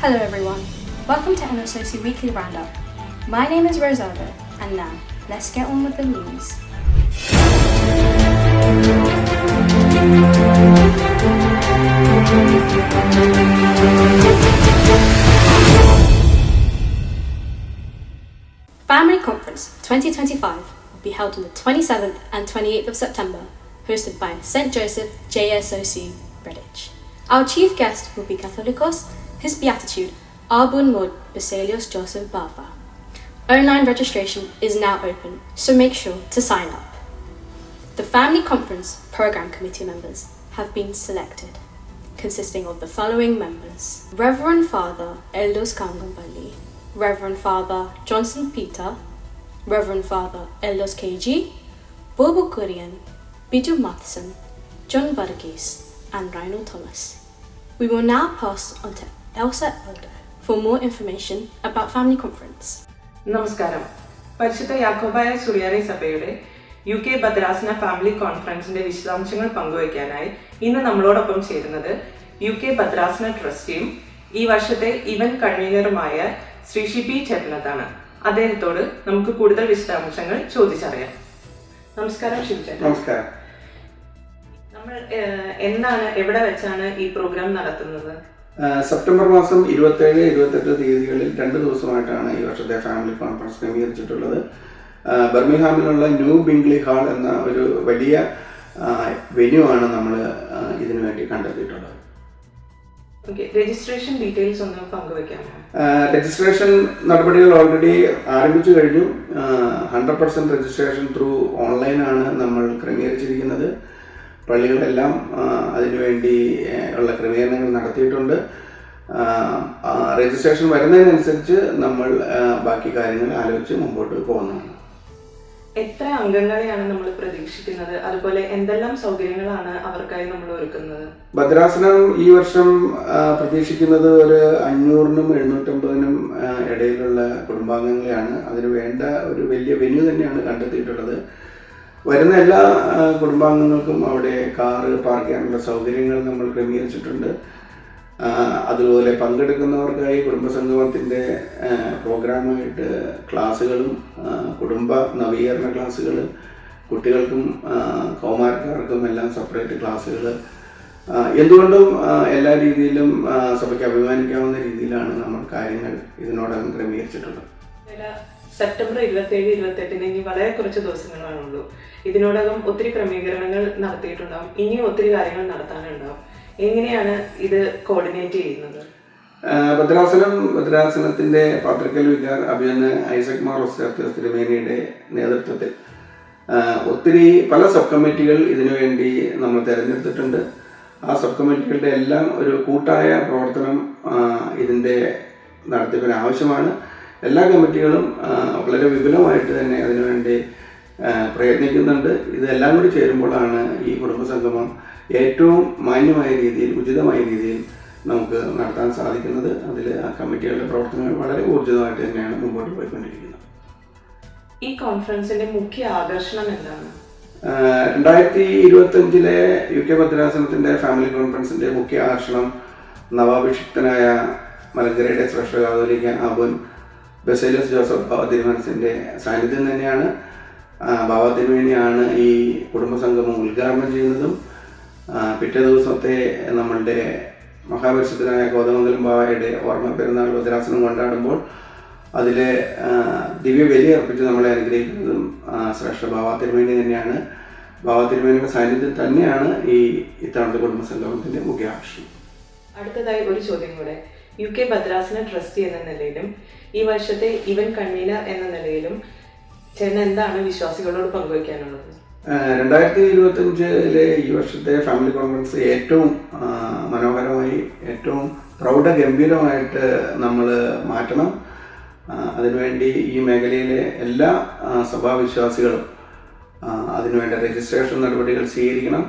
Hello everyone, welcome to MSOC Weekly Roundup. My name is Rosalba, and now, let's get on with the news. Family Conference 2025 will be held on the 27th and 28th of September, hosted by St. Joseph JSOC, Parish. Our chief guest will be Catholicos, His Beatitude, Arbun Mod Basilios Joseph Bava. Online registration is now open, so make sure to sign up. The Family Conference Programme Committee members have been selected, consisting of the following members: Reverend Father Eldos Kangombali, Reverend Father Johnson Peter, Reverend Father Eldos KG, Bobo Kurian, Biju Matheson, John Varghese, and Rhino Thomas. We will now pass on to Elsa Elder for more information about Family Conference. നമസ്കാരം. പരിശുദ്ധ യാക്കോബായ സുറിയാനി സഭയുടെ UK ഭദ്രാസന family കോൺഫറൻസിന്റെ വിശദാംശങ്ങൾ പങ്കുവയ്ക്കാനായി ഇന്ന് നമ്മളോടൊപ്പം ചേരുന്നത് UK ഭദ്രാസന ട്രസ്റ്റിയും ഈ വർഷത്തെ ഇവന്റ് കൺവീനറുമായ ശ്രീ ഷിബി ചേട്ടനത്താണ്. അദ്ദേഹത്തോട് നമുക്ക് കൂടുതൽ വിശദാംശങ്ങൾ ചോദിച്ചറിയാം. നമസ്കാരം ഷിബി ചേട്ടൻ. നമസ്കാരം. നമ്മൾ എന്നാണ് എവിടെ വെച്ചാണ് ഈ പ്രോഗ്രാം നടത്തുന്നത്? സെപ്റ്റംബർ മാസം 27-28 തീയതികളിൽ 2 ദിവസമായിട്ടാണ് ഈ വർഷത്തെ ഫാമിലി കോൺഫറൻസ് ക്രമീകരിച്ചിട്ടുള്ളത്. ബർമിംഗ്ഹാമിലുള്ള ന്യൂ ബിംഗ്ലി ഹാൾ എന്ന ഒരു വലിയ വെന്യൂ ആണ് നമ്മൾ ഇതിനു വേണ്ടി കണ്ടെത്തിയിട്ടുള്ളത്. രജിസ്ട്രേഷൻ ഡീറ്റെയിൽസ് ഒന്ന് പങ്കുവയ്ക്കാമോ? രജിസ്ട്രേഷൻ നടപടികൾ ഓൾറെഡി ആരംഭിച്ചു കഴിഞ്ഞു. 100% രജിസ്ട്രേഷൻ ത്രൂ ഓൺലൈനാണ് നമ്മൾ ക്രമീകരിച്ചിരിക്കുന്നത്. പള്ളികളെല്ലാം അതിനുവേണ്ടി ഉള്ള ക്രമീകരണങ്ങൾ നടത്തിയിട്ടുണ്ട്. രജിസ്ട്രേഷൻ വരുന്നതിനനുസരിച്ച് നമ്മൾ ബാക്കി കാര്യങ്ങൾ ആലോചിച്ച് മുമ്പോട്ട് പോകുന്നതാണ്. എത്ര അംഗങ്ങളെയാണ് നമ്മൾ പ്രതീക്ഷിക്കുന്നത്? അതുപോലെ എന്തെല്ലാം സൗകര്യങ്ങളാണ് അവർക്കായി നമ്മൾ ഒരുക്കുന്നത്? ഭദ്രാസനം ഈ വർഷം പ്രതീക്ഷിക്കുന്നത് ഒരു 500-നും 750-നും ഇടയിലുള്ള കുടുംബാംഗങ്ങളെയാണ്. അതിന് വേണ്ട ഒരു വലിയ വെന്യൂ തന്നെയാണ് കണ്ടെത്തിയിട്ടുള്ളത്. വരുന്ന എല്ലാ കുടുംബാംഗങ്ങൾക്കും അവിടെ കാറ് പാർക്ക് ചെയ്യാനുള്ള സൗകര്യങ്ങൾ നമ്മൾ ക്രമീകരിച്ചിട്ടുണ്ട്. അതുപോലെ പങ്കെടുക്കുന്നവർക്കായി കുടുംബസംഗമത്തിൻ്റെ പ്രോഗ്രാമായിട്ട് ക്ലാസ്സുകളും കുടുംബ നവീകരണ ക്ലാസ്സുകൾ, കുട്ടികൾക്കും കൗമാരക്കാർക്കും എല്ലാം സെപ്പറേറ്റ് ക്ലാസ്സുകൾ, എന്തുകൊണ്ടും എല്ലാ രീതിയിലും സഭയ്ക്ക് അഭിമാനിക്കാവുന്ന രീതിയിലാണ് നമ്മൾ കാര്യങ്ങൾ ഇതിനോടകം ക്രമീകരിച്ചിട്ടുള്ളത്. സെപ്റ്റംബർ 27-28 ഇനി വളരെ കുറച്ച് ദിവസങ്ങളാണുള്ളൂ. ഇതിനോടകം ഒത്തിരി ക്രമീകരണങ്ങൾ നടത്തിയിട്ടുണ്ടാവും, ഇനിയും ഒത്തിരി കാര്യങ്ങൾ നടത്താനുണ്ടാവും. എങ്ങനെയാണ് ഇത് കോർഡിനേറ്റ് ചെയ്യുന്നത്? ഭദ്രാസനത്തിന്റെ പാത്രിക്കൽ വികാർ അഭിനന്ദ ഐസക് മാർ ഒസ്താത്യോസ് തിരുമേനിയുടെ നേതൃത്വത്തിൽ ഒത്തിരി പല സബ് കമ്മിറ്റികൾ ഇതിനുവേണ്ടി നമ്മൾ തിരഞ്ഞെടുത്തിട്ടുണ്ട്. ആ സബ് കമ്മിറ്റികളുടെ എല്ലാം ഒരു കൂട്ടായ പ്രവർത്തനം ഇതിൻ്റെ നടത്തിപ്പിന് ആവശ്യമാണ്. എല്ലാ കമ്മിറ്റികളും വളരെ വിപുലമായിട്ട് തന്നെ അതിനുവേണ്ടി പ്രയത്നിക്കുന്നുണ്ട്. ഇതെല്ലാം കൂടി ചേരുമ്പോഴാണ് ഈ കുടുംബസംഗമം ഏറ്റവും മാന്യമായ രീതിയിൽ, ഉചിതമായ രീതിയിൽ നമുക്ക് നടത്താൻ സാധിക്കുന്നത്. അതിൽ ആ കമ്മിറ്റികളുടെ പ്രവർത്തനങ്ങൾ വളരെ ഊർജിതമായിട്ട് തന്നെയാണ് മുമ്പോട്ട് പോയിക്കൊണ്ടിരിക്കുന്നത്. ഈ കോൺഫറൻസിന്റെ മുഖ്യ ആകർഷണം എന്താണ്? 2025 UK ഭദ്രാസനത്തിന്റെ ഫാമിലി കോൺഫറൻസിന്റെ മുഖ്യ ആകർഷണം നവാഭിഷിക്തനായ മലങ്കരയുടെ ശ്രേഷ്ഠ കാതോലിക്ക ആബുൻ ബസേലിയോസ് ജോസഫ് ബാവ തിരുമനസിൻ്റെ സാന്നിധ്യം തന്നെയാണ്. ബാവ തിരുമേനിയാണ് ഈ കുടുംബസംഗമം ഉദ്ഘാടനം ചെയ്യുന്നതും. പിറ്റേ ദിവസത്തെ നമ്മളുടെ മഹാപരിശുദ്ധനായ കോതമംഗലം ബാവയുടെ ഓർമ്മ പെരുന്നാൾ ഭദ്രാസനം കൊണ്ടാടുമ്പോൾ അതിലെ ദിവ്യ ബലി അർപ്പിച്ച് നമ്മളെ അനുഗ്രഹിക്കുന്നതും ശ്രേഷ്ഠ ബാവ തിരുമേനി തന്നെയാണ്. ബാവ തിരുമേനിയുടെ സാന്നിധ്യം തന്നെയാണ് ഈ ഇത്തവണത്തെ കുടുംബസംഗമത്തിൻ്റെ മുഖ്യ ആകർഷണം. അടുത്തതായി ഒരു ചോദ്യം കൂടെ. UK ഭദ്രാസന ട്രസ്റ്റി എന്ന നിലയിലും ഈ വർഷത്തെ ഇവന്റ് കൺവീനർ എന്ന നിലയിലും ചേട്ടൻ എന്താണ് വിശ്വാസികളോട് പങ്കുവയ്ക്കാനുള്ളത്? 2025 ഈ വർഷത്തെ ഫാമിലി കോൺഫറൻസ് ഏറ്റവും മനോഹരമായി, ഏറ്റവും പ്രൗഢഗംഭീരമായിട്ട് നമ്മൾ മാറ്റണം. അതിനുവേണ്ടി ഈ മേഖലയിലെ എല്ലാ സഭാവിശ്വാസികളും അതിനുവേണ്ട രജിസ്ട്രേഷൻ നടപടികൾ സ്വീകരിക്കണം.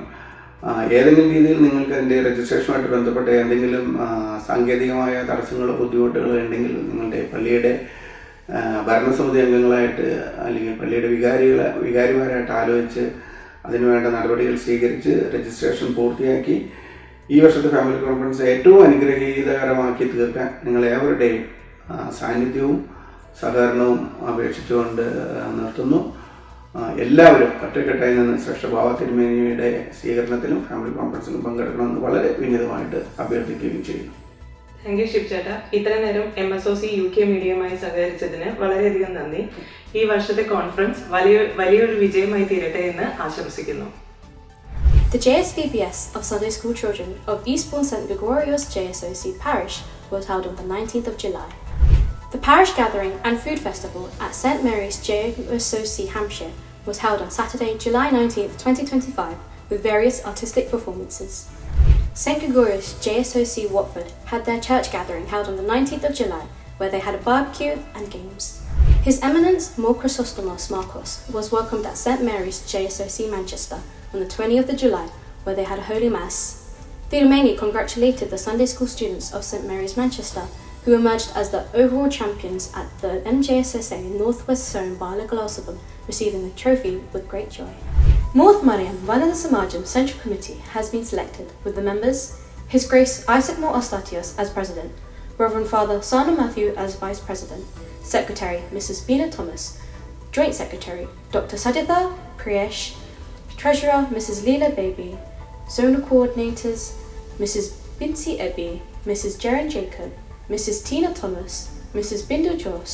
ഏതെങ്കിലും രീതിയിൽ നിങ്ങൾക്ക് അതിൻ്റെ രജിസ്ട്രേഷനുമായിട്ട് ബന്ധപ്പെട്ട എന്തെങ്കിലും സാങ്കേതികമായ തടസ്സങ്ങളോ ബുദ്ധിമുട്ടുകളോ ഉണ്ടെങ്കിൽ നിങ്ങളുടെ പള്ളിയുടെ ഭരണസമിതി അംഗങ്ങളായിട്ട് അല്ലെങ്കിൽ പള്ളിയുടെ വികാരിമാരായിട്ട് ആലോചിച്ച് അതിനുവേണ്ട നടപടികൾ സ്വീകരിച്ച് രജിസ്ട്രേഷൻ പൂർത്തിയാക്കി ഈ വർഷത്തെ ഫാമിലി കോൺഫറൻസ് ഏറ്റവും അനുഗ്രഹീതകരമാക്കി തീർക്കാൻ നിങ്ങളേവരുടെയും സാന്നിധ്യവും സഹകരണവും അപേക്ഷിച്ചുകൊണ്ട് നിർത്തുന്നു. എല്ലാവരും ഒറ്റക്കെട്ടായി നിന്ന് ശ്രേഷ്ഠഭാവ തിരുമേനിയുടെ സ്വീകരണത്തിലും ഫാമിലി കോൺഫറൻസിലും പങ്കെടുക്കണമെന്ന് വളരെ വിനീതമായിട്ട് അഭ്യർത്ഥിക്കുകയും ചെയ്യുന്നു. താങ്ക് യു ശിവ് ചേട്ടാ. ഇത്ര നേരം MSOC UK മീഡിയയുമായി സഹകരിച്ചതിന് വളരെയധികം നന്ദി. ഈ വർഷത്തെ കോൺഫറൻസ് വലിയൊരു വിജയമായി തീരട്ടെ എന്ന് ആശംസിക്കുന്നു. The JSVBS of Sunday School Children of Eastbourne St Gregorios JSOC Parish was held on the 19th of July. The parish gathering and food festival at St Mary's JSOC Hampshire was held on Saturday, July 19th, 2025, with various artistic performances. St Gregorios JSOC Watford had their church gathering held on the 19th of July, where they had a barbecue and games. His Eminence More Chrysostomos Marcos was welcomed at St Mary's JSOC Manchester on the 20th of July, where they had a Holy Mass. Thirumeni congratulated the Sunday School students of St Mary's Manchester, who emerged as the overall champions at the MJSSA Northwest Zone Baalagalosavam, receiving the trophy with great joy. Morth Mariam Vanada Samajam Central Committee has been selected, with the members His Grace Isaac Moore Ostatios as President, Reverend Father Sana Matthew as Vice President, Secretary Mrs. Bina Thomas, Joint Secretary Dr. Sajitha Priyesh, Treasurer Mrs. Leela Baby, Zonal Coordinators Mrs. Binti Ebbi, Mrs. Jaren Jacob, Mrs. Tina Thomas, Mrs. Bindu Joss,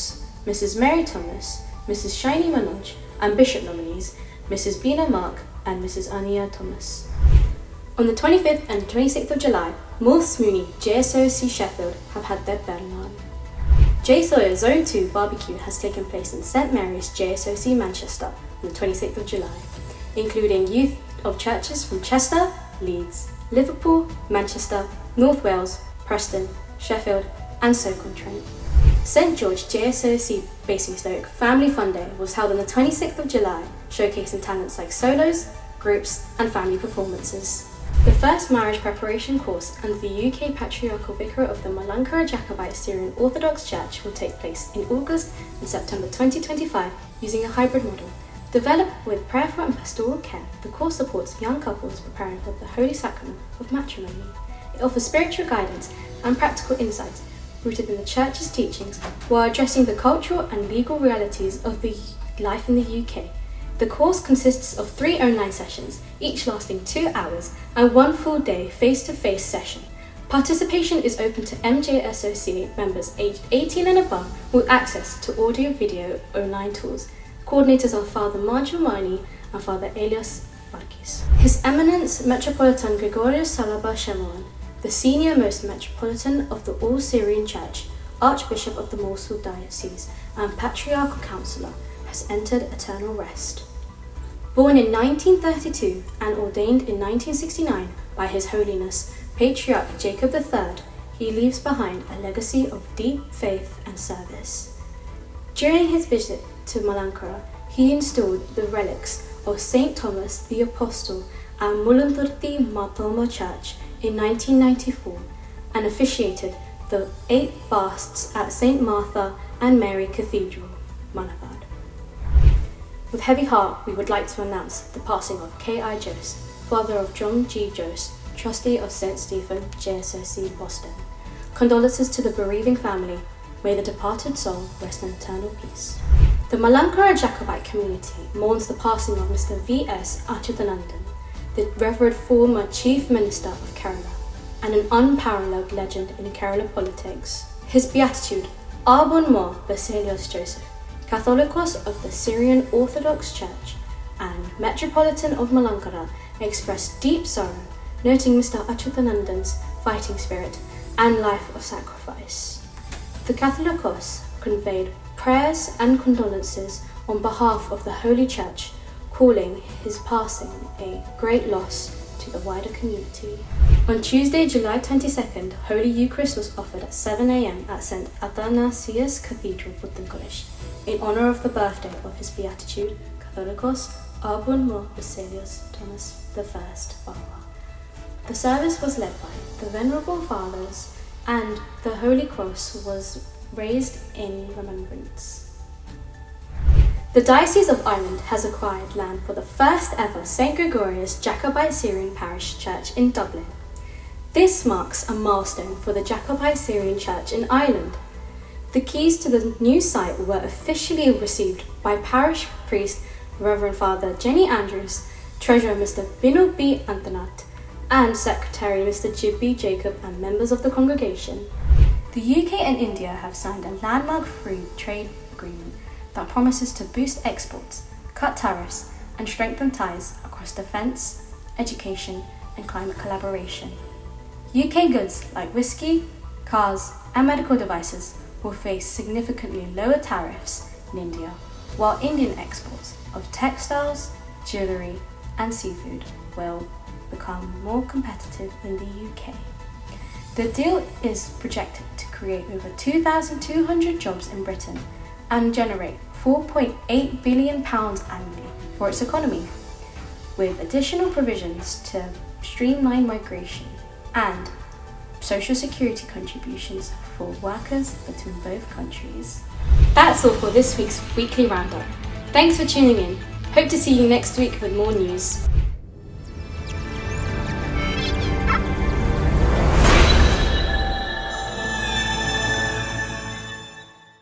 Mrs. Mary Thomas, Mrs. Shiny Manoj, and Bishop nominees Mrs. Bina Mark and Mrs. Ania Thomas. On the 25th and 26th of July, Morths Mooney JSOC Sheffield have had their Berlin. J Sawyer Zone 2 barbecue has taken place in St Mary's JSOC Manchester on the 26th of July, including youth of churches from Chester, Leeds, Liverpool, Manchester, North Wales, Preston, Sheffield and Stoke-on-Trent. St George JSOC Basingstoke Family Fun Day was held on the 26th of July, showcasing talents like solos, groups and family performances. The first marriage preparation course under the UK Patriarchal Vicar of the Malankara Jacobite Syrian Orthodox Church will take place in August and September 2025 using a hybrid model. Developed with prayerful and pastoral care, the course supports young couples preparing for the Holy Sacrament of matrimony. It offers spiritual guidance and practical insights rooted in the Church's teachings while addressing the cultural and legal realities of the life in the UK. The course consists of 3 online sessions, each lasting 2 hours, and 1 full day face-to-face session. Participation is open to MJSOC members aged 18 and above with access to audio-video online tools. Coordinators are Father Marjumani and Father Elias Varkis. His Eminence Metropolitan Gregorios Salaba Shemon, the senior-most Metropolitan of the All-Syrian Church, Archbishop of the Mosul Diocese and Patriarchal Councillor, has entered eternal rest. Born in 1932 and ordained in 1969 by His Holiness Patriarch Jacob III, he leaves behind a legacy of deep faith and service. During his visit to Malankara, he installed the relics of St. Thomas the Apostle at Mulundurti Matoma Church in 1994 and officiated the 8 fasts at St. Martha and Mary Cathedral, Manabad. With heavy heart, we would like to announce the passing of K.I. Jose, father of John G. Jose, trustee of St. Stephen, JSOC, Boston. Condolences to the bereaving family. May the departed soul rest in eternal peace. The Malankara Jacobite community mourns the passing of Mr. V.S. Achuthanandan, the Reverend former Chief Minister of Kerala, and an unparalleled legend in Kerala politics. His beatitude, Arbon Mo Baselios Joseph, Catholicos of the Syrian Orthodox Church and Metropolitan of Malankara, expressed deep sorrow, noting Mr. Achuthanandan's fighting spirit and life of sacrifice. The Catholicos conveyed prayers and condolences on behalf of the Holy Church, calling his passing a great loss to the wider community. On Tuesday, July 22nd, Holy Eucharist was offered at 7 a.m. at St. Athanasius Cathedral, Buttoncollish, in honour of the birthday of his Beatitude, Catholicos Arbon Mo Baselios Thomas I Baba. The service was led by the Venerable Fathers and the Holy Cross was raised in remembrance. The Diocese of Ireland has acquired land for the first ever St Gregorios Jacobite Syrian Parish Church in Dublin. This marks a milestone for the Jacobite Syrian Church in Ireland. The keys to the new site were officially received by Parish priest Reverend Father Jenny Andrews, Treasurer Mr. Bino B. Antanat, and Secretary Mr. Jibby Jacob and members of the congregation. The UK and India have signed a landmark free trade agreement that promises to boost exports, cut tariffs, and strengthen ties across defence, education, and climate collaboration. UK goods like whiskey, cars, and medical devices will face significantly lower tariffs in India, while Indian exports of textiles, jewellery, and seafood will become more competitive in the UK. The deal is projected to create over 2,200 jobs in Britain and generate £4.8 billion annually for its economy, with additional provisions to streamline migration and social security contributions for workers between both countries. That's all for this week's weekly roundup. Thanks for tuning in. Hope to see you next week with more news.